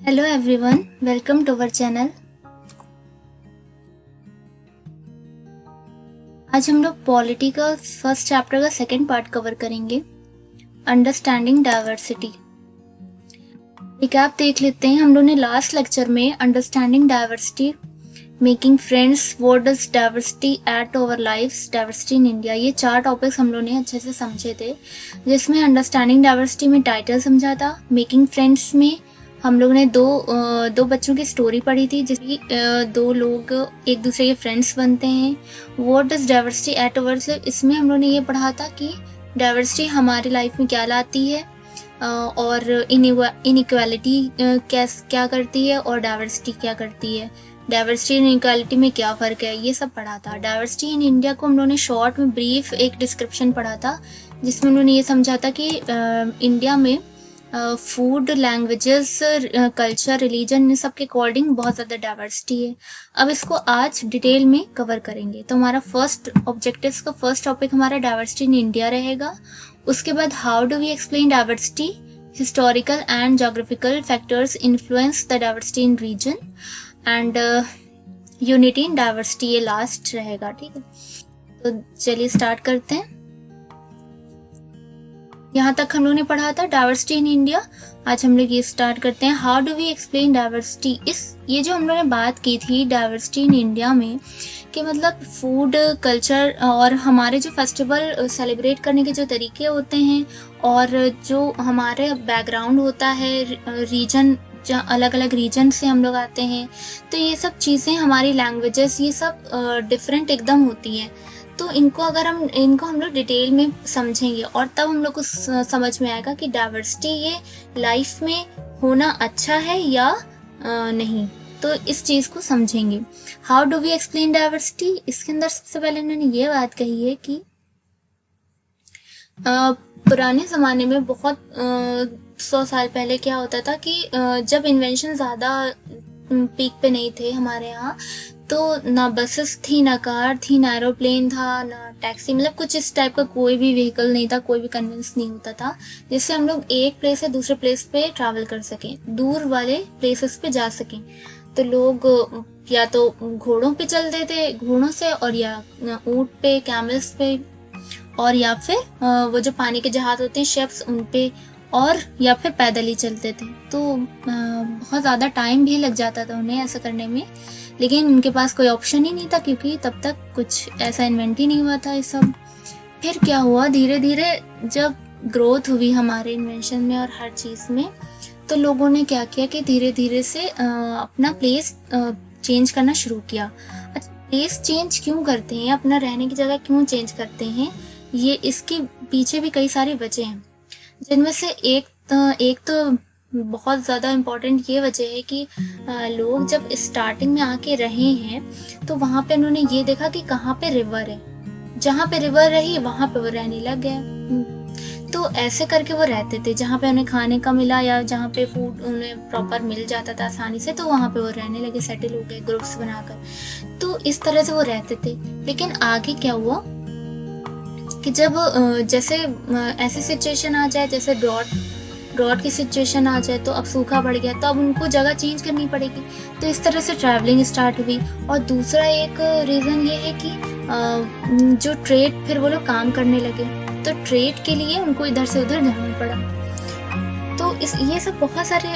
Hello everyone, welcome to our channel. आज हम लोग पॉलिटी का फर्स्ट चैप्टर का सेकंड पार्ट कवर करेंगे, अंडरस्टैंडिंग डाइवर्सिटी। रिकैप देख लेते हैं। हम लोग ने लास्ट लेक्चर में understanding diversity, making friends, what does diversity add to our lives, diversity in India, ये 4 टॉपिक्स हम लोग ने अच्छे से समझे थे। जिसमें अंडरस्टैंडिंग डाइवर्सिटी में टाइटल समझा था, मेकिंग फ्रेंड्स में हम लोग ने दो बच्चों की स्टोरी पढ़ी थी जिसमें 2 लोग एक दूसरे के फ्रेंड्स बनते हैं। What does diversity add to our life, इसमें हम लोग ने ये पढ़ा था कि डाइवर्सिटी हमारी लाइफ में क्या लाती है और इनइक्वालिटी क्या करती है और डाइवर्सिटी क्या करती है, डाइवर्सिटी इन इक्वालिटी में क्या फ़र्क है, ये सब पढ़ा था। डाइवर्सिटी इन इंडिया को हम लोगों ने शॉर्ट में ब्रीफ एक डिस्क्रिप्शन पढ़ा था जिसमें उन्होंने ये समझा था कि इंडिया में फूड, लैंग्वेजेस, कल्चर, रिलीजन, इन सब के अकॉर्डिंग बहुत ज़्यादा डाइवर्सिटी है। अब इसको आज डिटेल में कवर करेंगे। तो हमारा फर्स्ट ऑब्जेक्टिव का फर्स्ट टॉपिक हमारा डाइवर्सिटी इन इंडिया रहेगा। उसके बाद how do we explain diversity, historical and geographical factors influence the diversity in region and unity in diversity, ये लास्ट रहेगा। ठीक है, तो चलिए स्टार्ट करते हैं। यहाँ तक हम लोग ने पढ़ा था डाइवर्सिटी इन इंडिया। आज हम लोग ये स्टार्ट करते हैं, how do we explain diversity. ये जो हम लोग ने बात की थी डाइवर्सिटी इन इंडिया में कि मतलब फूड, कल्चर और हमारे जो फेस्टिवल सेलिब्रेट करने के जो तरीके होते हैं और जो हमारे बैकग्राउंड होता है, रीजन, जहाँ अलग अलग रीजन से हम लोग आते हैं, तो ये सब चीज़ें, हमारी लैंग्वेजेस, ये सब डिफरेंट एकदम होती हैं। तो इनको हम लोग डिटेल में समझेंगे और तब हम लोग को समझ में आएगा कि डाइवर्सिटी ये लाइफ में होना अच्छा है या नहीं। तो इस चीज़ को समझेंगे। How do we explain diversity, इसके अंदर सबसे पहले इन्होंने ये बात कही है कि पुराने ज़माने में बहुत 100 साल पहले क्या होता था कि जब इन्वेंशन ज़्यादा पीक पे नहीं थे हमारे यहाँ, तो ना बसेस थी, ना कार थी, ना एरोप्लेन था, ना टैक्सी, मतलब कुछ इस टाइप का कोई भी व्हीकल नहीं था, कोई भी कन्वेंस नहीं होता था जिससे हम लोग एक प्लेस से दूसरे प्लेस पे ट्रैवल कर सकें, दूर वाले प्लेसेस पे जा सकें। तो लोग या तो घोड़ों पे चलते थे, घोड़ों से, और या ऊँट पे, कैमल्स पे, और या फिर वो जो पानी के जहाज होते हैं, शिप्स, उन पे, और या फिर पैदल ही चलते थे। तो बहुत ज़्यादा टाइम भी लग जाता था उन्हें ऐसा करने में, लेकिन उनके पास कोई ऑप्शन ही नहीं था क्योंकि तब तक कुछ ऐसा इन्वेंट ही नहीं हुआ था ये सब। फिर क्या हुआ, धीरे धीरे जब ग्रोथ हुई हमारे इन्वेंशन में और हर चीज़ में, तो लोगों ने क्या किया कि धीरे धीरे से अपना प्लेस चेंज करना शुरू किया। अच्छा, प्लेस चेंज क्यों करते हैं, अपना रहने की जगह क्यों चेंज करते हैं, ये इसके पीछे भी कई सारी वजह हैं, जिनमें से एक तो बहुत ज़्यादा इम्पोर्टेंट ये वजह है कि लोग जब स्टार्टिंग में आके रहे हैं तो वहाँ पे उन्होंने ये देखा कि कहाँ पे रिवर है, जहाँ पे रिवर रही वहाँ पे वो रहने लग गए। तो ऐसे करके वो रहते थे, जहाँ पे उन्हें खाने का मिला या जहाँ पे फूड उन्हें प्रॉपर मिल जाता था आसानी से, तो वहाँ पे वो रहने लगे, सेटल हो गए ग्रुप्स बनाकर। तो इस तरह से वो रहते थे। लेकिन आगे क्या हुआ कि जब जैसे ऐसी सिचुएशन आ जाए, जैसे ड्रॉट की सिचुएशन आ जाए, तो अब सूखा पड़ गया, तो अब उनको जगह चेंज करनी पड़ेगी। तो इस तरह से ट्रैवलिंग स्टार्ट हुई। और दूसरा एक रीज़न ये है कि जो ट्रेड, फिर वो लोग काम करने लगे, तो ट्रेड के लिए उनको इधर से उधर जाना पड़ा। तो ये सब बहुत सारे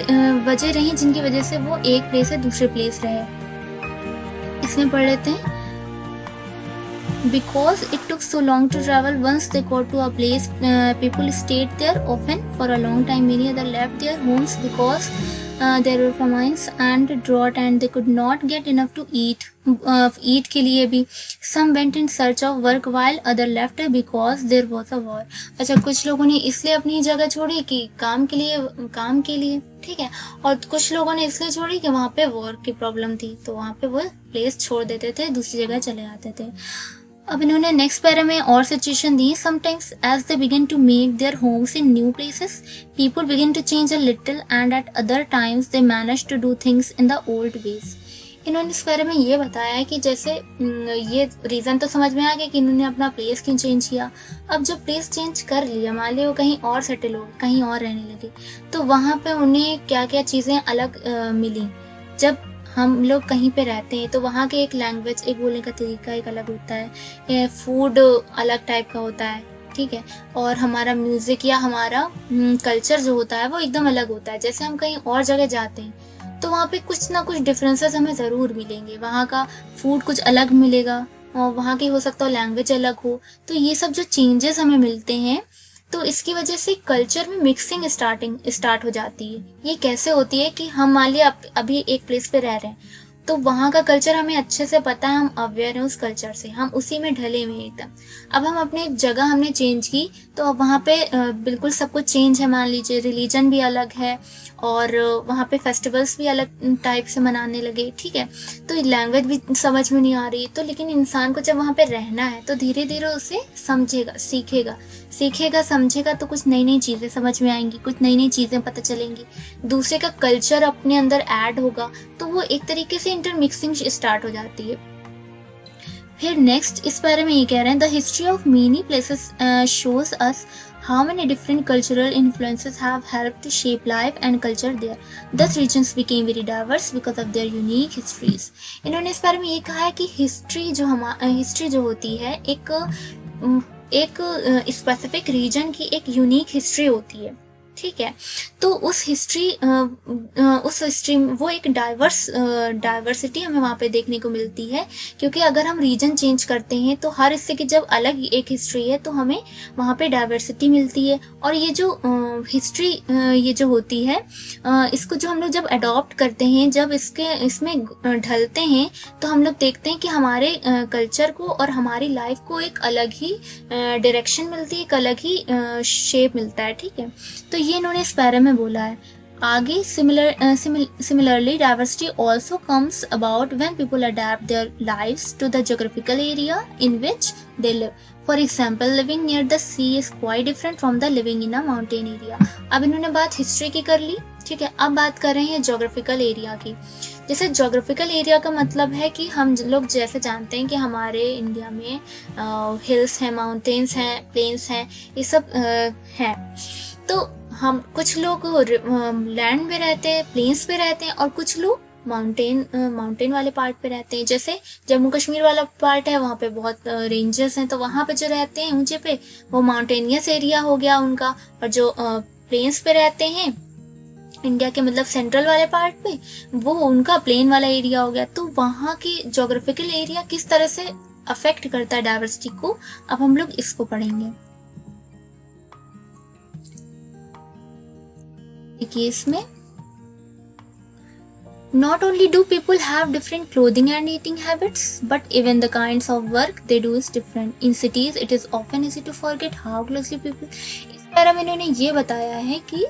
वजह रही जिनकी वजह से वो एक प्लेस से दूसरे प्लेस रहे। इसमें पढ़ लेते हैं। Because it took so long to travel, once they got to a place, people stayed there often for a long time. Many other left their homes because there were famines and drought and they could not get enough to eat. Eat के लिए भी some went in search of work while other left because there was a war. अच्छा, कुछ लोगों ने इसलिए अपनी जगह छोड़ी कि काम के लिए, ठीक है, और कुछ लोगों ने इसलिए छोड़ी कि वहाँ पे वॉर की प्रॉब्लम थी, तो वहाँ पे वो प्लेस छोड़ देते थे, दूसरी जगह चले आते थे। अब इन्होंने नेक्स्ट पैरा में और सिचुएशन दी। Sometimes as they begin to make their homes in new places, people begin to change a little and at other times they manage to do things in the old ways. इन्होंने इस बारे में ये बताया है कि जैसे ये रीज़न तो समझ में आ गया कि इन्होंने अपना प्लेस क्यों चेंज किया। अब जब प्लेस चेंज कर लिया, मान लो कहीं और सेटल हो, कहीं और रहने लगे, तो वहाँ पे उन्हें क्या क्या चीज़ें अलग मिली। जब हम लोग कहीं पे रहते हैं तो वहाँ के एक लैंग्वेज, एक बोलने का तरीका एक अलग होता है, फूड अलग टाइप का होता है, ठीक है, और हमारा म्यूज़िक या हमारा कल्चर जो होता है वो एकदम अलग होता है। जैसे हम कहीं और जगह जाते हैं तो वहाँ पे कुछ ना कुछ डिफरेंसेस हमें ज़रूर मिलेंगे। वहाँ का फूड कुछ अलग मिलेगा और वहाँ की हो सकता हो लैंग्वेज अलग हो। तो ये सब जो चेंजेस हमें मिलते हैं, तो इसकी वजह से कल्चर में मिक्सिंग स्टार्ट हो जाती है। ये कैसे होती है कि हम मान लिया अभी एक प्लेस पे रह रहे हैं, तो वहाँ का कल्चर हमें अच्छे से पता है, हम अवेयर हैं उस कल्चर से, हम उसी में ढले हुए हैं एकदम। अब हम अपने जगह हमने चेंज की, तो अब वहाँ पे बिल्कुल सब कुछ चेंज है। मान लीजिए रिलीजन भी अलग है और वहाँ पे फेस्टिवल्स भी अलग टाइप से मनाने लगे, ठीक है, तो लैंग्वेज भी समझ में नहीं आ रही। तो लेकिन इंसान को जब वहाँ पे रहना है तो धीरे धीरे उसे समझेगा, सीखेगा समझेगा, तो कुछ नई नई चीज़ें समझ में आएंगी, कुछ नई नई चीज़ें पता चलेंगी, दूसरे का कल्चर अपने अंदर ऐड होगा, तो वो एक तरीके से इंटरमिक्सिंग स्टार्ट हो जाती है। फिर नेक्स्ट इस बारे में ये कह रहे हैं, the history of many places shows us how many different cultural influences have helped to shape life and culture there. Thus regions became very diverse because of their unique histories. इन्होंने इस बारे में ये कहा है कि हिस्ट्री जो होती है एक स्पेसिफिक रीजन की एक यूनिक हिस्ट्री होती है, ठीक है। तो उस हिस्ट्री वो एक डाइवर्सिटी हमें वहाँ पे देखने को मिलती है, क्योंकि अगर हम रीजन चेंज करते हैं तो हर हिस्से की जब अलग एक हिस्ट्री है तो हमें वहाँ पे डाइवर्सिटी मिलती है। और ये जो हिस्ट्री ये जो होती है, इसको जो हम लोग जब अडॉप्ट करते हैं, जब इसमें ढलते हैं, तो हम लोग देखते हैं कि हमारे कल्चर को और हमारी लाइफ को एक अलग ही डायरेक्शन मिलती है, एक अलग ही शेप मिलता है, ठीक है। तो ये इन्होंने इस बारे में बोला है। आगे similarly diversity also comes about when people adapt their lives to the geographical area in which they live. For example, living near the sea is quite different from the living in a mountain area. अब इन्होंने बात history की कर ली, ठीक है। अब बात कर रहे हैं जोग्राफिकल एरिया की। जैसे जोग्राफिकल एरिया का मतलब है कि हम लोग जैसे जानते हैं कि हमारे इंडिया में हिल्स हैं, माउंटेन्स हैं, प्लेन्स हैं, ये सब हैं। तो हम कुछ लोग लैंड पे रहते हैं, प्लेन्स पे रहते हैं, और कुछ लोग माउंटेन वाले पार्ट पे रहते हैं। जैसे जम्मू कश्मीर वाला पार्ट है, वहाँ पे बहुत रेंजेस हैं, तो वहाँ पे जो रहते हैं ऊंचे पे, वो माउंटेनियस एरिया हो गया उनका। और जो प्लेन्स पे रहते हैं इंडिया के मतलब सेंट्रल वाले पार्ट पे, वो उनका प्लेन वाला एरिया हो गया। तो वहाँ की जोग्राफिकल एरिया किस तरह से अफेक्ट करता है डाइवर्सिटी को, अब हम लोग इसको पढ़ेंगे। देखिए इसमें not only do people have different clothing and eating habits, but even the kinds of work they do is different. In cities, it is often easy to forget how closely people. इस बारे में इन्होंने ये बताया है कि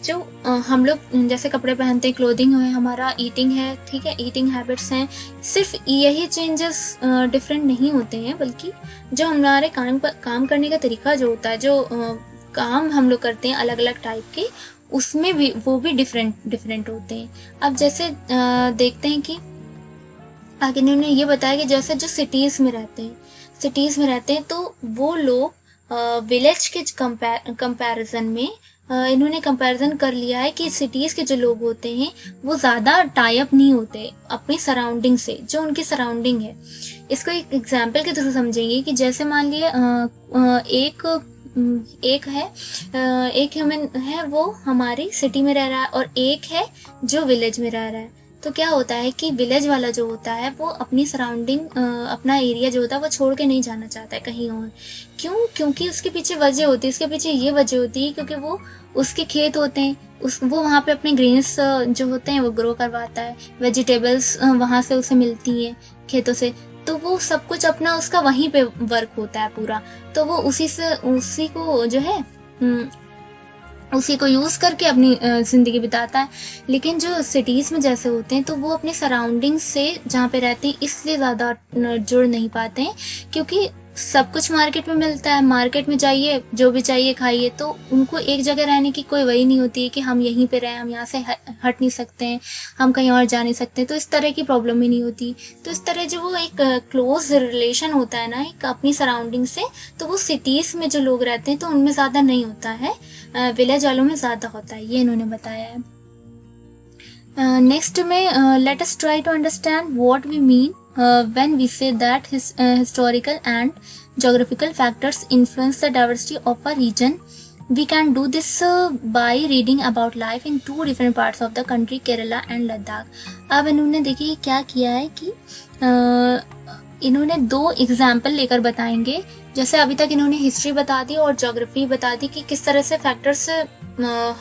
जो हम लोग जैसे कपड़े पहनते हैं, क्लोथिंग है, हमारा ईटिंग है, ठीक है, ईटिंग हैबिट्स हैं, सिर्फ यही चेंजेस डिफरेंट नहीं होते हैं, बल्कि जो हमारे काम करने का तरीका जो होता है, जो काम हम लोग करते हैं अलग अलग टाइप के, उसमें भी वो भी डिफरेंट होते हैं। अब जैसे देखते हैं कि आगे इन्होंने ये बताया कि जैसे जो सिटीज़ में रहते हैं तो वो लोग विलेज के कंपैरिजन में इन्होंने कंपैरिजन कर लिया है कि सिटीज़ के जो लोग होते हैं वो ज़्यादा टाई अप नहीं होते अपनी सराउंडिंग से, जो उनकी सराउंडिंग है। इसको एक एग्जाम्पल के थ्रू समझेंगे कि जैसे मान लिए एक ह्यूमन है, वो हमारी सिटी में रह रहा है, और एक है जो विलेज में रह रहा है। तो क्या होता है कि विलेज वाला जो होता है वो अपनी सराउंडिंग, अपना एरिया जो होता है वो छोड़ के नहीं जाना चाहता है कहीं और। क्यों? क्योंकि उसके पीछे वजह होती है, उसके पीछे ये वजह होती है क्योंकि वो उसके खेत होते हैं, वो वहाँ पे अपने ग्रेन्स जो होते हैं वो ग्रो करवाता है, वेजिटेबल्स वहाँ से उसे मिलती हैं खेतों से, तो वो सब कुछ अपना उसका वहीं पे वर्क होता है पूरा। तो वो उसी को जो है उसी को यूज करके अपनी जिंदगी बिताता है। लेकिन जो सिटीज में जैसे होते हैं तो वो अपने सराउंडिंग से जहाँ पे रहते हैं इसलिए ज्यादा जुड़ नहीं पाते हैं, क्योंकि सब कुछ मार्केट में मिलता है, मार्केट में जाइए जो भी चाहिए खाइए, तो उनको एक जगह रहने की कोई वही नहीं होती है कि हम यहीं पे रहें, हम यहाँ से हट नहीं सकते हैं, हम कहीं और जा नहीं सकते, तो इस तरह की प्रॉब्लम ही नहीं होती। तो इस तरह जो वो एक क्लोज रिलेशन होता है ना एक अपनी सराउंडिंग से, तो वो सिटीज़ में जो लोग रहते हैं तो उनमें ज़्यादा नहीं होता है, विलेज वालों में ज़्यादा होता है, ये इन्होंने बताया है। नेक्स्ट में let us try to understand what we mean when we say that historical and geographical factors influence the diversity of a region. We can do this by reading about life in two different parts of the country, Kerala and Ladakh. अब इन्होंने देखिए क्या किया है कि इन्होंने दो example लेकर बताएंगे। जैसे अभी तक इन्होंने हिस्ट्री बता दी और ज्योग्राफी बता दी कि किस तरह से फैक्टर्स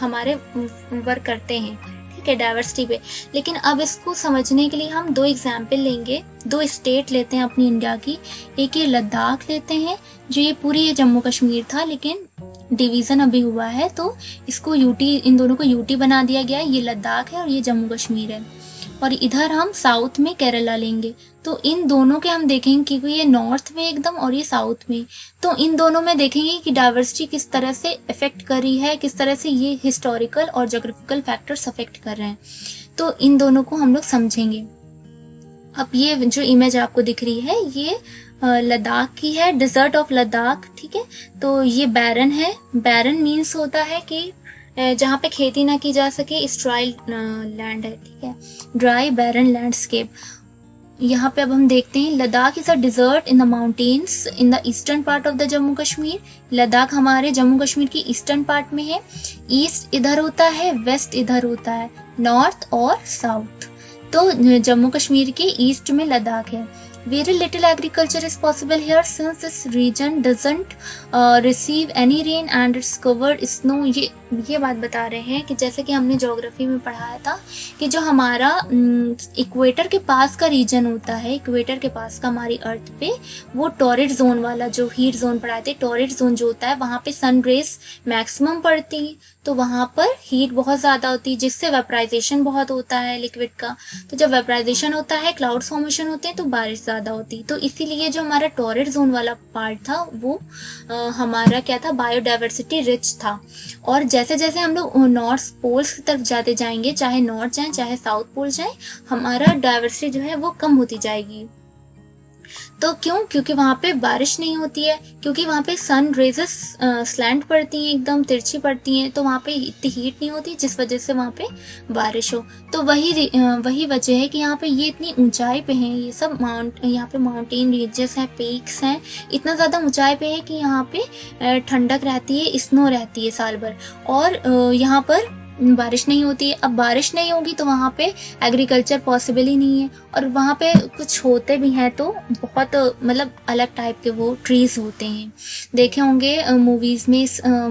हमारे वर्क करते हैं, के डाइवर्सिटी पे। लेकिन अब इसको समझने के लिए हम दो एग्जाम्पल लेंगे, दो स्टेट लेते हैं अपनी इंडिया की। एक ये लद्दाख लेते हैं, जो ये पूरी ये जम्मू कश्मीर था लेकिन डिवीजन अभी हुआ है, तो इसको यूटी, इन दोनों को यूटी बना दिया गया है। ये लद्दाख है और ये जम्मू कश्मीर है। और इधर हम साउथ में केरला लेंगे, तो इन दोनों के हम देखेंगे क्योंकि ये नॉर्थ में एकदम और ये साउथ में, तो इन दोनों में देखेंगे कि डाइवर्सिटी किस तरह से इफेक्ट कर रही है, किस तरह से ये हिस्टोरिकल और ज्योग्राफिकल फैक्टर्स अफेक्ट कर रहे हैं। तो इन दोनों को हम लोग समझेंगे। अब ये जो इमेज आपको दिख रही है ये लद्दाख की है, डिजर्ट ऑफ लद्दाख, ठीक है। तो ये बैरन है, बैरन मीन्स होता है कि जहाँ पे खेती ना की जा सके, ड्राई लैंड है, ठीक है, ड्राई बैरन लैंडस्केप। यहाँ पे अब हम देखते हैं Ladakh is a desert in the mountains in the eastern part of the Jammu Kashmir. Ladakh हमारे जम्मू कश्मीर की ईस्टर्न पार्ट में है। ईस्ट इधर होता है, वेस्ट इधर होता है, नॉर्थ और साउथ। तो जम्मू कश्मीर के ईस्ट में लद्दाख है। Very little agriculture is possible here since this region doesn't receive any rain and it's covered snow. ये बात बता रहे हैं कि जैसे कि हमने ज्योग्राफी में पढ़ाया था कि जो हमारा इक्वेटर के पास का रीजन होता है, इक्वेटर के पास का हमारी अर्थ पे, वो टॉरिड जोन वाला जो हीट जोन पढ़ाए थे, टॉरिड जोन जो होता है वहाँ पे सन रेज मैक्सिमम पड़ती, तो वहाँ पर हीट बहुत ज़्यादा होती है, जिससे वेपराइजेशन बहुत होता है लिक्विड का। तो जब वेपराइजेशन होता है, क्लाउड्स फॉर्मेशन होते हैं, तो बारिश ज़्यादा होती। तो इसीलिए जो हमारा टॉरिड जोन वाला पार्ट था वो हमारा क्या था, बायोडाइवर्सिटी रिच था। और जैसे जैसे हम लोग नॉर्थ पोल्स की तरफ जाते जाएंगे, चाहे नॉर्थ जाएं चाहे साउथ पोल जाएं, हमारा डाइवर्सिटी जो है वो कम होती जाएगी। तो क्यों? क्योंकि वहाँ पे बारिश नहीं होती है, क्योंकि वहाँ पे सन रेजेस स्लैंट पड़ती हैं, एकदम तिरछी पड़ती हैं, तो वहाँ पे इतनी हीट नहीं होती, जिस वजह से वहाँ पे बारिश हो। तो वही वजह है कि यहाँ पे ये इतनी ऊंचाई पे हैं, ये सब यहाँ पे माउंटेन रीजेस हैं, पीक्स हैं, इतना ज़्यादा ऊंचाई पे है कि यहाँ पे ठंडक रहती है, स्नो रहती है साल भर, और यहाँ पर बारिश नहीं होती है। अब बारिश नहीं होगी तो वहाँ पे एग्रीकल्चर पॉसिबल ही नहीं है, और वहाँ पे कुछ होते भी हैं तो बहुत मतलब अलग टाइप के वो ट्रीज होते हैं, देखे होंगे मूवीज में,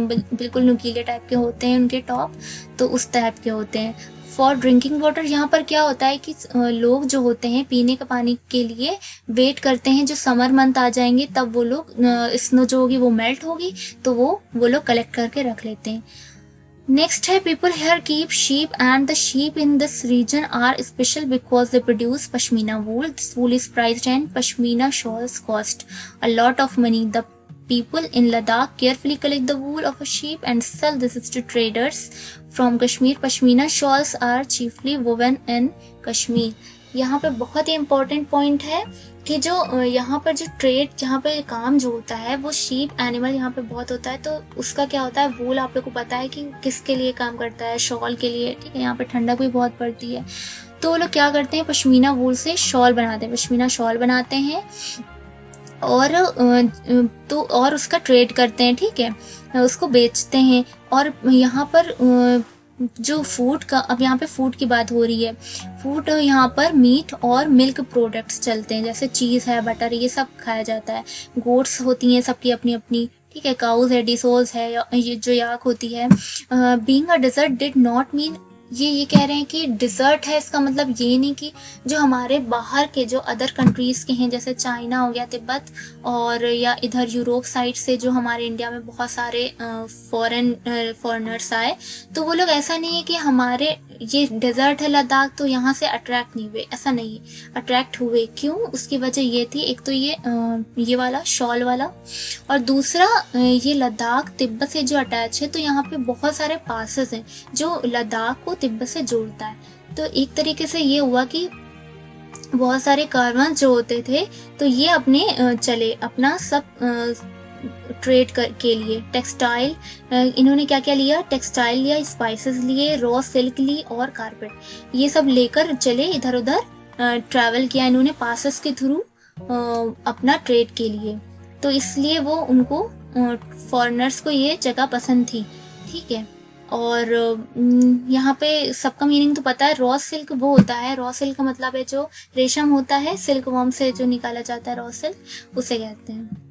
बिल्कुल नुकीले टाइप के होते हैं उनके टॉप, तो उस टाइप के होते हैं। फॉर ड्रिंकिंग वाटर यहाँ पर क्या होता है कि लोग जो होते हैं पीने का पानी के लिए वेट करते हैं, जो समर मंथ आ जाएंगे तब वो लोग स्नो जो होगी वो मेल्ट होगी, तो वो लोग कलेक्ट करके रख लेते हैं। नेक्स्ट है people here keep sheep and the sheep in this region are special because they produce pashmina wool. This wool is prized and pashmina shawls cost a lot of money. The people in Ladakh carefully collect the wool of a sheep and sell this to traders from Kashmir. Pashmina shawls are chiefly woven in Kashmir. यहाँ पे बहुत ही important point है कि जो यहाँ पर जो trade, जहाँ पे काम जो होता है वो शीप एनिमल यहाँ पे बहुत होता है, तो उसका क्या होता है, वूल आप लोग को पता है कि किसके लिए काम करता है, शॉल के लिए, ठीक है। यहाँ पे ठंडक भी बहुत पड़ती है, तो वो लोग क्या करते हैं, पश्मीना वूल से शॉल बनाते हैं, पश्मीना शॉल बनाते हैं, और उसका ट्रेड करते हैं, ठीक है, उसको बेचते हैं। और यहाँ पर जो फूड का, अब यहाँ पे फूड की बात हो रही है, फूड यहाँ पर मीट और मिल्क प्रोडक्ट्स चलते हैं, जैसे चीज़ है, बटर, ये सब खाया जाता है। गोट्स होती हैं सबकी अपनी अपनी, ठीक है, काउज है, डिसोज है, ये जो याक होती है। Being a desert did not mean, ये कह रहे हैं कि डिजर्ट है, इसका मतलब ये नहीं कि जो हमारे बाहर के जो अदर कंट्रीज़ के हैं, जैसे चाइना हो गया, तिब्बत, और या इधर यूरोप साइड से जो हमारे इंडिया में बहुत सारे फॉरेनर्स आए, तो वो लोग, ऐसा नहीं है कि हमारे ये डेजर्ट है लद्दाख तो यहाँ से अट्रैक्ट नहीं हुए, ऐसा नहीं है, अट्रैक्ट हुए। क्यों? उसकी वजह ये थी, एक तो ये वाला शॉल वाला, और दूसरा ये लद्दाख तिब्बत से जो अटैच है, तो यहाँ पे बहुत सारे पासेस हैं जो लद्दाख को तिब्बत से जोड़ता है। तो एक तरीके से ये हुआ कि बहुत सारे कारवां जो होते थे तो ये अपने चले अपना सब ट्रेड के लिए। टेक्सटाइल, इन्होंने क्या क्या लिया? टेक्सटाइल लिया, स्पाइसेस लिए, रॉ सिल्क ली और कारपेट, ये सब लेकर चले इधर उधर ट्रैवल किया इन्होंने पासेस के थ्रू अपना ट्रेड के लिए। तो इसलिए वो उनको फॉरेनर्स को ये जगह पसंद थी, ठीक है। और यहाँ पे सबका मीनिंग तो पता है, रॉ सिल्क वो होता है, रॉ सिल्क का मतलब है जो रेशम होता है, सिल्क वर्म से जो निकाला जाता है रॉ सिल्क, उसे कहते हैं।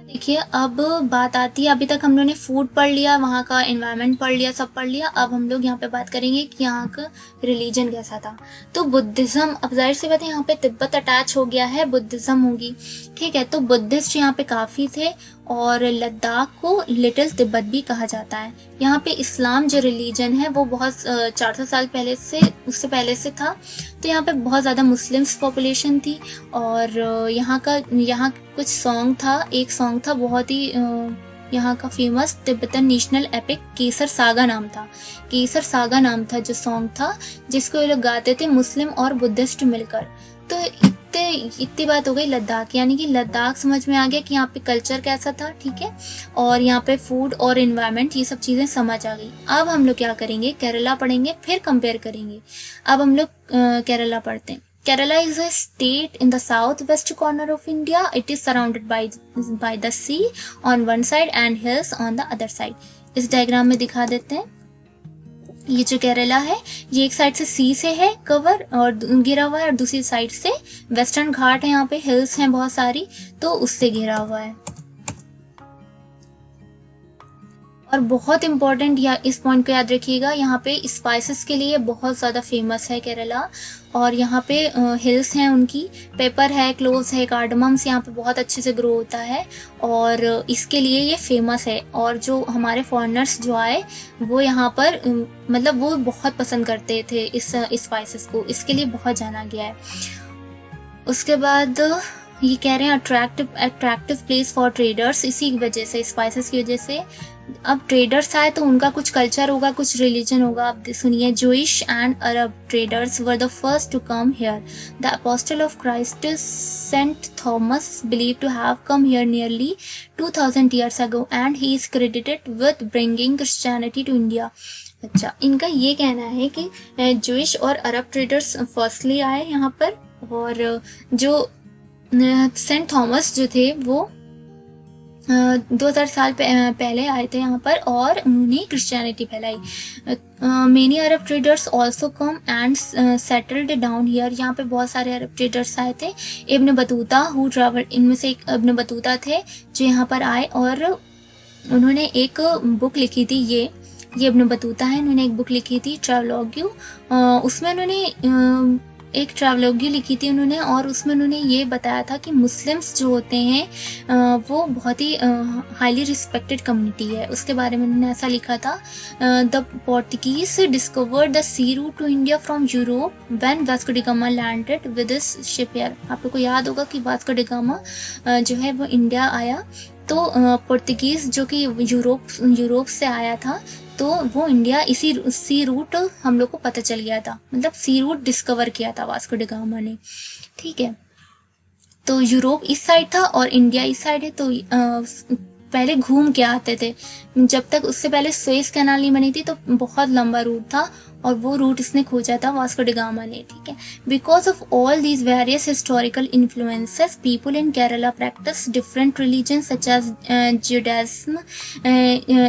देखिए अब बात आती है, अभी तक हम लोगों ने फूड पढ़ लिया, वहाँ का एनवायरनमेंट पढ़ लिया, सब पढ़ लिया। अब हम लोग यहाँ पे बात करेंगे कि यहाँ का रिलीजन कैसा था। तो बुद्धिज्म, अब जाहिर सी बात है यहाँ पे तिब्बत अटैच हो गया है, बुद्धिज्म होगी, ठीक है। तो बुद्धिस्ट यहाँ पे काफ़ी थे और लद्दाख को लिटिल तिब्बत भी कहा जाता है। यहाँ पे इस्लाम जो रिलीजन है वो बहुत 400 साल पहले से, उससे पहले से था। तो यहाँ पे बहुत ज़्यादा मुस्लिम्स पॉपुलेशन थी। और यहाँ कुछ सॉन्ग था, एक सॉन्ग था बहुत ही यहाँ का फेमस, तिब्बतन नेशनल एपिक केसर सागा नाम था। केसर सागा नाम था जो सॉन्ग था, जिसको ये लोग गाते थे मुस्लिम और बुद्धिस्ट मिलकर। तो इतनी बात हो गई लद्दाख, यानी कि लद्दाख समझ में आ गया कि यहाँ पे कल्चर कैसा था, ठीक है। और यहाँ पे फूड और एनवायरनमेंट, ये सब चीज़ें समझ आ गई। अब हम लोग क्या करेंगे? केरला पढ़ेंगे, फिर कंपेयर करेंगे। अब हम लोग केरला पढ़ते हैं। Kerala is a state in the southwest corner of India. It is surrounded by the sea on one side and hills on the other side. इस डायग्राम में दिखा देते हैं। ये जो केरला है ये एक साइड से सी से है कवर और घिरा हुआ है, और दूसरी साइड से वेस्टर्न घाट है, यहाँ पे हिल्स हैं बहुत सारी, तो उससे घिरा हुआ है। और बहुत इम्पोर्टेंट या इस पॉइंट को याद रखिएगा, यहाँ पे स्पाइसेस के लिए बहुत ज़्यादा फेमस है केरला। और यहाँ पे हिल्स हैं उनकी, पेपर है, क्लोव्स है, कार्डमम्स यहाँ पे बहुत अच्छे से ग्रो होता है और इसके लिए ये फेमस है। और जो हमारे फॉरेनर्स जो आए वो यहाँ पर मतलब वो बहुत पसंद करते थे इस स्पाइसेस को, इसके लिए बहुत जाना गया है। उसके बाद ये कह रहे हैं अट्रैक्टिव प्लेस फॉर ट्रेडर्स, इसी की वजह से, स्पाइसेस की वजह से। अब ट्रेडर्स आए तो उनका कुछ कल्चर होगा, कुछ रिलीजन होगा। अब सुनिए, Jewish and Arab traders were the first to come here. The apostle of Christ Saint Thomas believe to have come here nearly 2000 years ago and he is credited with bringing Christianity to India। अच्छा, इनका ये कहना है कि Jewish और Arab traders firstly आए यहाँ पर, और जो सेंट थॉमस जो थे वो 2000 साल पहले आए थे यहाँ पर और उन्होंने क्रिश्चियनिटी फैलाई। Many Arab traders also come and settled down here. यहाँ पे बहुत सारे अरब ट्रेडर्स आए थे। इब्न बतूता हु ट्रैवल, इनमें से एक इब्न बतूता थे जो यहाँ पर आए और उन्होंने एक बुक लिखी थी। ये इब्न बतूता है, इन्होंने एक बुक लिखी थी ट्रैवलॉग्यू। उसमें उन्होंने एक ट्रैवलॉगी लिखी थी उन्होंने, और उसमें उन्होंने ये बताया था कि मुस्लिम्स जो होते हैं वो बहुत ही हाईली रिस्पेक्टेड कम्युनिटी है। उसके बारे में उन्होंने ऐसा लिखा था, the Portuguese discovered the sea route to India from Europe when Vasco da Gama landed with his ship here. आप लोग को याद होगा कि वास्को डी गामा जो है वो इंडिया आया, तो पोर्तुगीज जो कि यूरोप से आया था, तो वो इंडिया इसी सी रूट हम लोग को पता चल गया था, मतलब सी रूट डिस्कवर किया था वास्को डी गामा ने, ठीक है। तो यूरोप इस साइड था और इंडिया इस साइड है, तो पहले घूम के आते थे। जब तक उससे पहले सुएज कैनाल नहीं बनी थी तो बहुत लंबा रूट था और वो रूट इसने खोजा था वास्को डी गामा ने, ठीक है। Because of all these various historical influences people in Kerala practice different religion such as Judaism,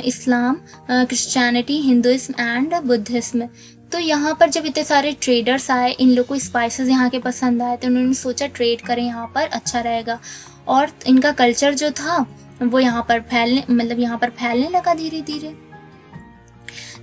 Islam, Christianity, Hinduism and Buddhism. तो यहाँ पर जब इतने सारे ट्रेडर्स आए, इन लोग को स्पाइसेस यहाँ के पसंद आए, तो उन्होंने सोचा ट्रेड करें यहाँ पर, अच्छा रहेगा। और इनका कल्चर जो था वो यहाँ पर फैलने लगा धीरे धीरे।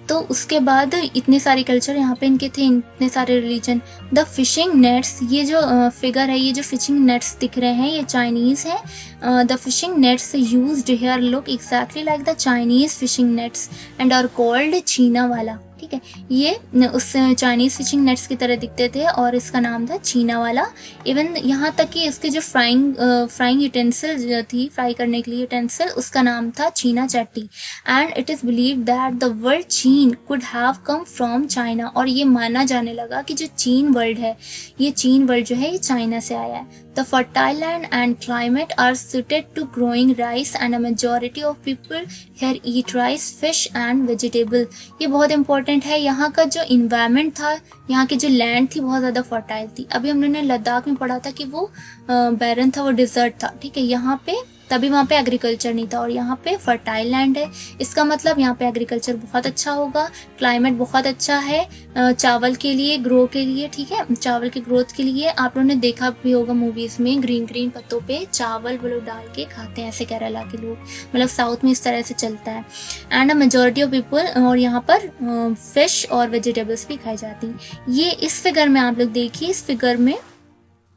तो उसके बाद इतने सारे कल्चर यहाँ पे इनके थे, इतने सारे रिलीजन। द फिशिंग नेट्स, ये जो फिगर है, ये जो फिशिंग नेट्स दिख रहे हैं ये चाइनीज़ है। The fishing nets used here look exactly like the Chinese fishing nets and are called चीना वाला। ठीक है, ये उस चाइनीज़ फिशिंग नेट्स की तरह दिखते थे और इसका नाम था चीना वाला। इवन यहाँ तक कि इसके जो फ्राइंग यूटेंसिल जो थी, फ्राई करने के लिए यूटेंसिल, उसका नाम था Cheena Chatti. And it is believe that the word Cheen could have come from China, और ये माना जाने लगा कि जो चीन वर्ड है, ये चीन वर्ड जो है ये चाइना से आया है। The fertile land and climate are suited to growing rice and a majority of people here eat rice, fish and vegetable। ये बहुत important है। यहाँ का जो environment था, यहाँ की जो land थी बहुत ज़्यादा fertile थी। अभी हमने लद्दाख में पढ़ा था कि वो barren था, वो desert था। ठीक है, यहाँ पे तभी वहाँ पे एग्रीकल्चर नहीं था, और यहाँ पे फर्टाइल लैंड है। इसका मतलब यहाँ पे एग्रीकल्चर बहुत अच्छा होगा, क्लाइमेट बहुत अच्छा है चावल के लिए, ग्रो के लिए। ठीक है, चावल की ग्रोथ के लिए। आप लोगों ने देखा भी होगा मूवीज में, ग्रीन ग्रीन पत्तों पे चावल वो लोग डाल के खाते हैं, ऐसे केरला के लोग, मतलब साउथ में इस तरह से चलता है। And a majority of people, और यहाँ पर फिश और वेजिटेबल्स भी खाई जाती हैं। ये इस फिगर में आप लोग देखिए, इस फिगर में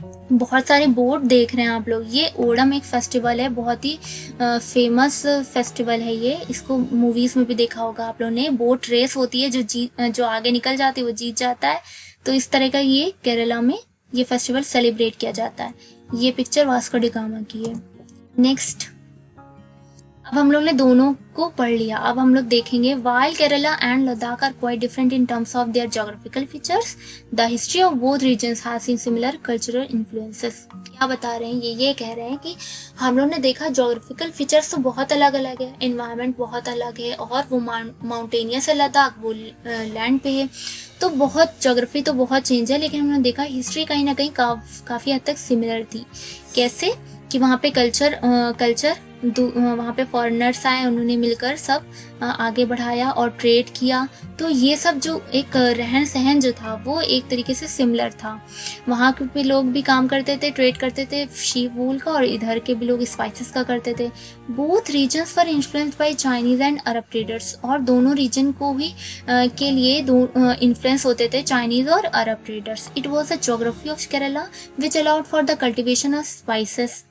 बहुत सारे बोट देख रहे हैं आप लोग। ये ओणम एक फेस्टिवल है, बहुत ही फेमस फेस्टिवल है ये। इसको मूवीज में भी देखा होगा आप लोगों ने। बोट रेस होती है, जो आगे निकल जाती है वो जीत जाता है। तो इस तरह का ये केरला में ये फेस्टिवल सेलिब्रेट किया जाता है। ये पिक्चर वास्को डी गामा की है। नेक्स्ट, अब हम लोग ने दोनों को पढ़ लिया। अब हम लोग देखेंगे while Kerala and Ladakh are quite different in terms of their geographical features, the history of both regions has seen similar cultural influences। क्या बता रहे हैं ये कह रहे हैं कि हम लोग ने देखा जोग्राफिकल फीचर्स तो बहुत अलग अलग है, एनवायरनमेंट बहुत अलग है, और वो माउंटेनियस है लद्दाख, वो लैंड पे है, तो बहुत जोग्राफी तो बहुत चेंज है। लेकिन हमने देखा हिस्ट्री कहीं ना कहीं काफ़ी हद तक सिमिलर थी। कैसे कि वहाँ पे कल्चर वहाँ पे फॉरेनर्स आए, उन्होंने मिलकर सब आगे बढ़ाया और ट्रेड किया। तो ये सब जो एक रहन सहन जो था वो एक तरीके से सिमिलर था। वहाँ के भी लोग भी काम करते थे, ट्रेड करते थे शीप वूल का, और इधर के भी लोग स्पाइसेस का करते थे। Both regions were influenced by Chinese and Arab traders, और दोनों रीजन को भी के लिए इन्फ्लुएंस होते थे चाइनीज और Arab traders. It was a geography of Kerala which allowed for the cultivation of spices.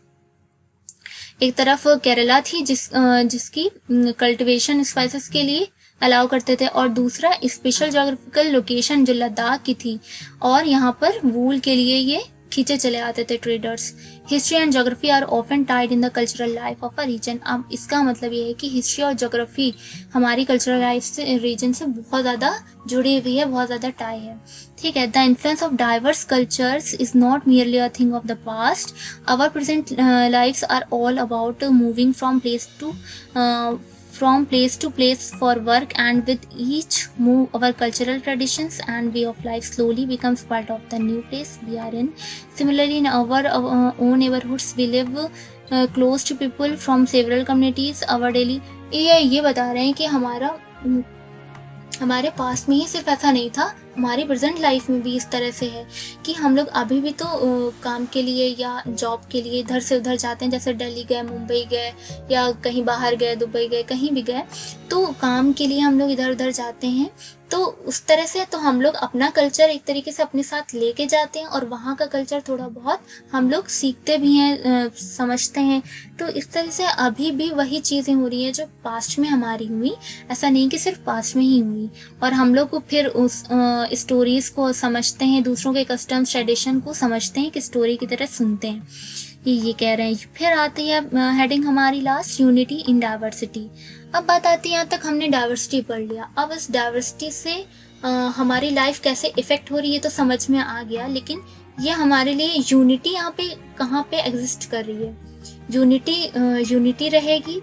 एक तरफ केरला थी जिसकी कल्टीवेशन स्पाइसेस के लिए अलाउ करते थे, और दूसरा स्पेशल जोग्राफिकल लोकेशन जो लद्दाख की थी, और यहाँ पर वूल के लिए ये खींचे चले आते थे traders. History and geography are often tied in the cultural life of a region. अब इसका मतलब ये है कि हिस्ट्री और ज्योग्राफी हमारी कल्चरल लाइफ से, रीजन से बहुत ज़्यादा जुड़ी हुई है, बहुत ज़्यादा टाई है। ठीक है, the influence of diverse cultures is not merely a thing of the past. Our present lifes are all about moving from place to place for work, and with each move our cultural traditions and way of life slowly becomes part of the new place we are in. Similarly, in our own neighborhoods we live close to people from several communities. Our daily ये बता रहे हैं कि हमारे पास में ही सिर्फ ऐसा नहीं था, हमारी प्रेजेंट लाइफ में भी इस तरह से है कि हम लोग अभी भी तो काम के लिए या जॉब के लिए इधर से उधर जाते हैं। जैसे दिल्ली गए, मुंबई गए, या कहीं बाहर गए, दुबई गए, कहीं भी गए, तो काम के लिए हम लोग इधर उधर जाते हैं। तो उस तरह से तो हम लोग अपना कल्चर एक तरीके से अपने साथ लेके जाते हैं, और वहाँ का कल्चर थोड़ा बहुत हम लोग सीखते भी हैं, समझते हैं। तो इस तरह से अभी भी वही चीज़ें हो रही है जो पास्ट में हमारी हुई। ऐसा नहीं कि सिर्फ पास्ट में ही हुई, और हम लोग को फिर उस स्टोरीज को समझते हैं, दूसरों के कस्टम्स ट्रेडिशन को समझते हैं कि स्टोरी की तरह सुनते हैं। ये कह रहे हैं। फिर आती है हेडिंग हमारी लास्ट, यूनिटी इन डाइवर्सिटी। अब बात आती है, यहाँ तक हमने डाइवर्सिटी पढ़ लिया। अब इस डाइवर्सिटी से हमारी लाइफ कैसे इफेक्ट हो रही है तो समझ में आ गया, लेकिन ये हमारे लिए यूनिटी यहाँ पे कहाँ पे एग्जिस्ट कर रही है। यूनिटी रहेगी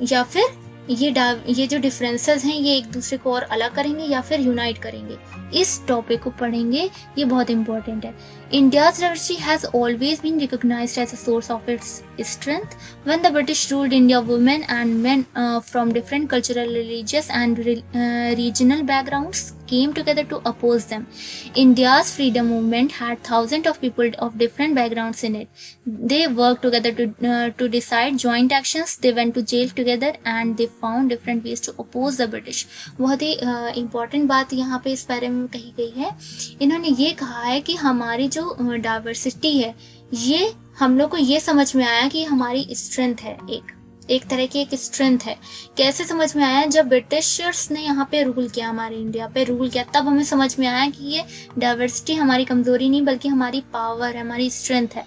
या फिर ये जो डिफरेंसेस हैं ये एक दूसरे को और अलग करेंगे या फिर यूनाइट करेंगे। इस टॉपिक को पढ़ेंगे, ये बहुत इंपॉर्टेंट है। India's diversity has always been recognized as a source of its strength. When the British ruled India, women and men from different cultural, religious and regional backgrounds came together to oppose them. India's freedom movement had thousands of people of different backgrounds in it. They worked together to decide joint actions. They went to jail together and they found different ways to oppose the British. बहुत ही important बात यहाँ पे इस बारे में कही गई है. इन्होंने ये कहा है कि हमारी जो डाइवर्सिटी है ये हम लोग को ये समझ में आया कि हमारी स्ट्रेंथ है, एक तरह की एक स्ट्रेंथ है. कैसे समझ में आया? जब ब्रिटिशर्स ने यहाँ पे रूल किया, हमारे इंडिया पे रूल किया, तब हमें समझ में आया कि ये डाइवर्सिटी हमारी कमजोरी नहीं बल्कि हमारी पावर है, हमारी स्ट्रेंथ है.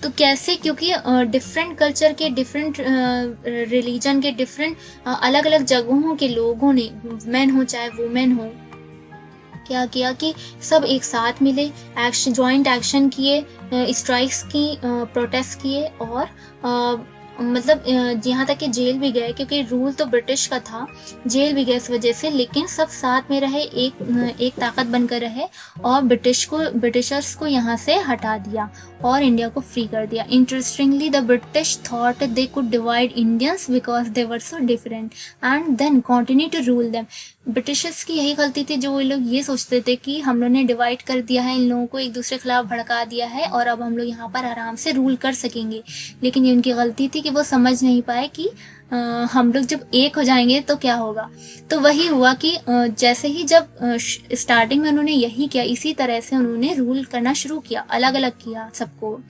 तो कैसे? क्योंकि डिफरेंट कल्चर के, डिफरेंट रिलीजन के, डिफरेंट अलग अलग जगहों के लोगों ने, मेन हो चाहे वुमेन हो, क्या किया कि सब एक साथ मिले, एक्शन, जॉइंट एक्शन किए, स्ट्राइक्स की, प्रोटेस्ट किए और मतलब यहाँ तक कि जेल भी गए, क्योंकि रूल तो ब्रिटिश का था, जेल भी गए इस वजह से. लेकिन सब साथ में रहे, एक ताकत बनकर रहे और ब्रिटिशर्स को यहाँ से हटा दिया और इंडिया को फ्री कर दिया. Interestingly the British thought they could divide Indians because they were so different and then continue to rule them. Britishers की यही गलती थी, जो वो लोग ये सोचते थे कि हम लोग ने डिवाइड कर दिया है, इन लोगों को एक दूसरे के खिलाफ भड़का दिया है और अब हम लोग यहाँ पर आराम से रूल कर सकेंगे. लेकिन ये उनकी गलती थी कि वो समझ नहीं पाए कि हम लोग जब एक हो जाएंगे तो क्या होगा. तो वही हुआ कि जैसे ही जब स्टार्टिंग में उन्होंने यही किया, इसी तरह से उन्होंने रूल करना शुरू किया, अलग अलग किया सबको.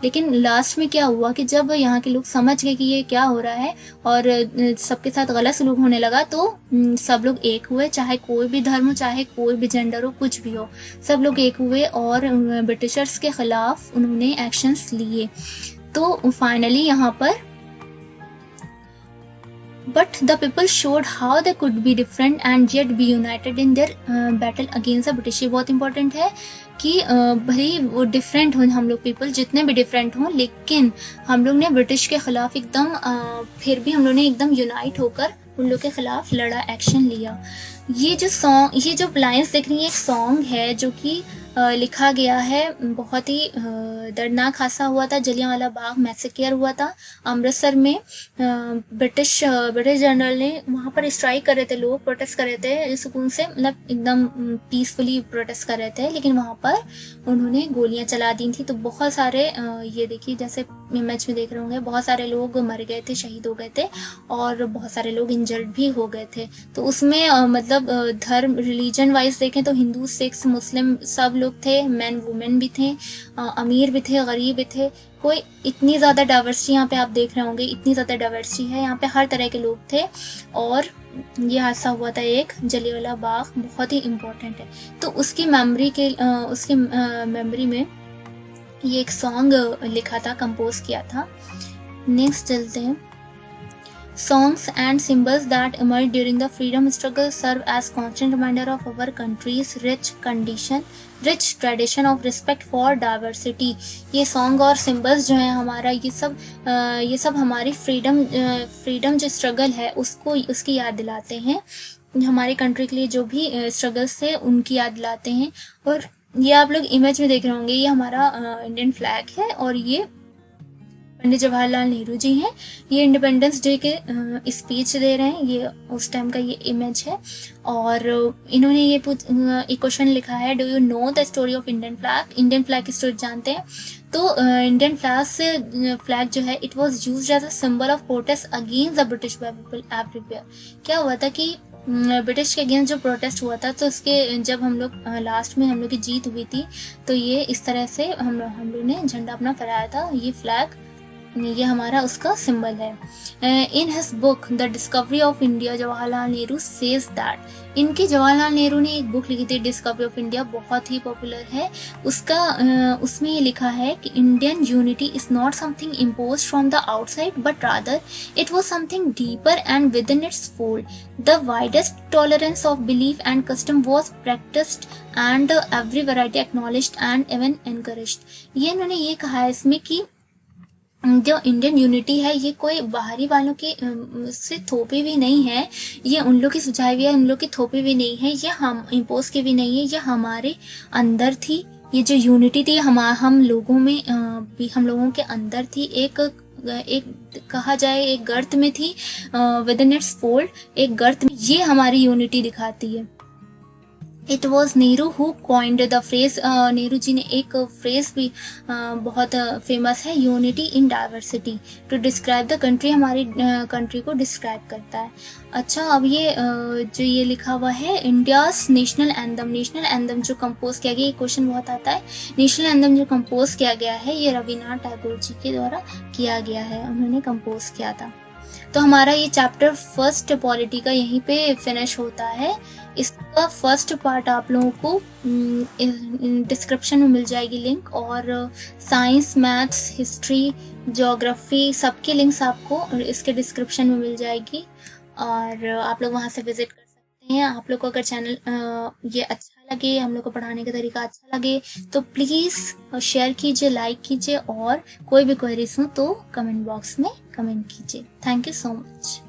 लेकिन लास्ट में क्या हुआ कि जब यहाँ के लोग समझ गए कि ये क्या हो रहा है और सबके साथ गलत सलूक होने लगा, तो सब लोग एक हुए, चाहे कोई भी धर्म हो, चाहे कोई भी जेंडर हो, कुछ भी हो, सब लोग एक हुए और ब्रिटिशर्स के खिलाफ उन्होंने एक्शंस लिए. तो फाइनली यहाँ पर But the people showed how they could be different and yet be united in their battle against the British. ये बहुत important है कि भले वो डिफरेंट हों, हम लोग पीपल जितने भी डिफरेंट हों, लेकिन हम लोग ने ब्रिटिश के खिलाफ एकदम फिर भी हम लोग ने एकदम यूनाइट होकर उन लोग के खिलाफ लड़ा, एक्शन लिया. ये जो लाइन्स देख रही है, एक सॉन्ग है जो कि लिखा गया है, बहुत ही दर्दनाक हादसा हुआ था, जलियांवाला बाग मैसेकर हुआ था अमृतसर में. ब्रिटिश जनरल ने वहाँ पर स्ट्राइक कर रहे थे, लोग प्रोटेस्ट कर रहे थे सुकून से, मतलब एकदम पीसफुली प्रोटेस्ट कर रहे थे, लेकिन वहाँ पर उन्होंने गोलियां चला दी थी. तो बहुत सारे ये देखिए, जैसे इमेज में देख रहे होंगे, बहुत सारे लोग मर गए थे, शहीद हो गए थे और बहुत सारे लोग इंजर्ड भी हो गए थे. तो उसमें मतलब धर्म, रिलीजन वाइज देखें तो हिंदू, सिख, मुस्लिम सब लोग थे, मैन वुमेन भी थे, अमीर भी थे, गरीब भी थे. कोई इतनी ज़्यादा डाइवर्सिटी यहाँ पे आप देख रहे होंगे, इतनी ज़्यादा डाइवर्सिटी है यहाँ पे, हर तरह के लोग थे. और ये हादसा हुआ था एक, जलियांवाला बाग, बहुत ही इम्पोर्टेंट है. तो उसकी मेमोरी में ये एक सॉन्ग लिखा था, कंपोज किया था. नेक्स्ट चलते हैं. Songs and symbols that emerged during the freedom struggle serve as constant reminder of our country's rich tradition of respect for diversity. ये सॉन्ग और सिम्बल्स जो है हमारा, ये सब हमारी फ्रीडम जो स्ट्रगल है उसकी याद दिलाते हैं. हमारे कंट्री के लिए जो भी स्ट्रगल्स थे उनकी याद दिलाते हैं. और ये आप लोग इमेज में देख रहे होंगे, ये हमारा इंडियन फ्लैग है और ये पंडित जवाहरलाल नेहरू जी हैं. ये इंडिपेंडेंस डे के स्पीच दे रहे हैं, ये उस टाइम का ये इमेज है. और इन्होंने ये एक क्वेश्चन लिखा है, do you know the story of Indian flag. Indian flag की स्टोरी जानते हैं? तो इंडियन फ्लैग जो है, it was used as a symbol of protest against the British by people everywhere. क्या हुआ था कि ब्रिटिश के अगेंस्ट जो प्रोटेस्ट हुआ था, तो उसके जब हम लोग लास्ट में हम लोग की जीत हुई थी, तो ये इस तरह से हम लोग ने झंडा अपना फहराया था. ये फ्लैग, ये हमारा उसका सिंबल है. In his book the discovery of India, Jawaharlal Nehru says that. इनके जवाहरलाल नेहरू ने एक बुक लिखी थी, डिस्कवरी ऑफ इंडिया, बहुत ही पॉपुलर है. उसमें ये लिखा है कि Indian unity is not something imposed from the outside but rather it was something deeper and with in its fold. The widest tolerance of belief and custom was practised and every variety acknowledged and even encouraged. ये इन्होंने ये कहा है इसमें कि जो Indian unity है, ये कोई बाहरी वालों की से थोपी भी नहीं है, ये उन लोग की सुझाई हुई है, उन लोग की थोपी भी नहीं है, ये हम इम्पोज की भी नहीं है, ये हमारे अंदर थी. ये जो यूनिटी थी हम लोगों में भी, हम लोगों के अंदर थी. एक कहा जाए एक गर्त में थी, विद इन इट्स फोल्ड, एक गर्त में. ये हमारी यूनिटी दिखाती है. It was Nehru who coined the phrase, Nehru ji ने एक फ्रेज भी बहुत फेमस है, unity in diversity, to describe the country, हमारी कंट्री को डिस्क्राइब करता है। अच्छा, अब ये जो ये लिखा हुआ है India's national anthem, national anthem जो कंपोज किया गया, ये क्वेश्चन बहुत आता है, नेशनल एंथम जो कंपोज किया गया है ये रविन्द्रनाथ टैगोर जी के द्वारा किया गया है, उन्होंने कंपोज किया था। तो हमारा ये चैप्टर फर्स्ट पॉलिटी का यहीं पे फिनिश होता है। इसका फर्स्ट पार्ट आप लोगों को डिस्क्रिप्शन में मिल जाएगी लिंक, और साइंस, मैथ्स, हिस्ट्री, ज्योग्राफी सबकी लिंक्स आपको इसके डिस्क्रिप्शन में मिल जाएगी, और आप लोग वहाँ से विजिट कर सकते हैं। आप लोग को अगर चैनल ये अच्छा लगे, हम लोग को पढ़ाने का तरीका अच्छा लगे, तो प्लीज़ शेयर कीजिए, लाइक कीजिए, और कोई भी क्वेरीज हो तो कमेंट बॉक्स में कमेंट कीजिए। Thank you so much.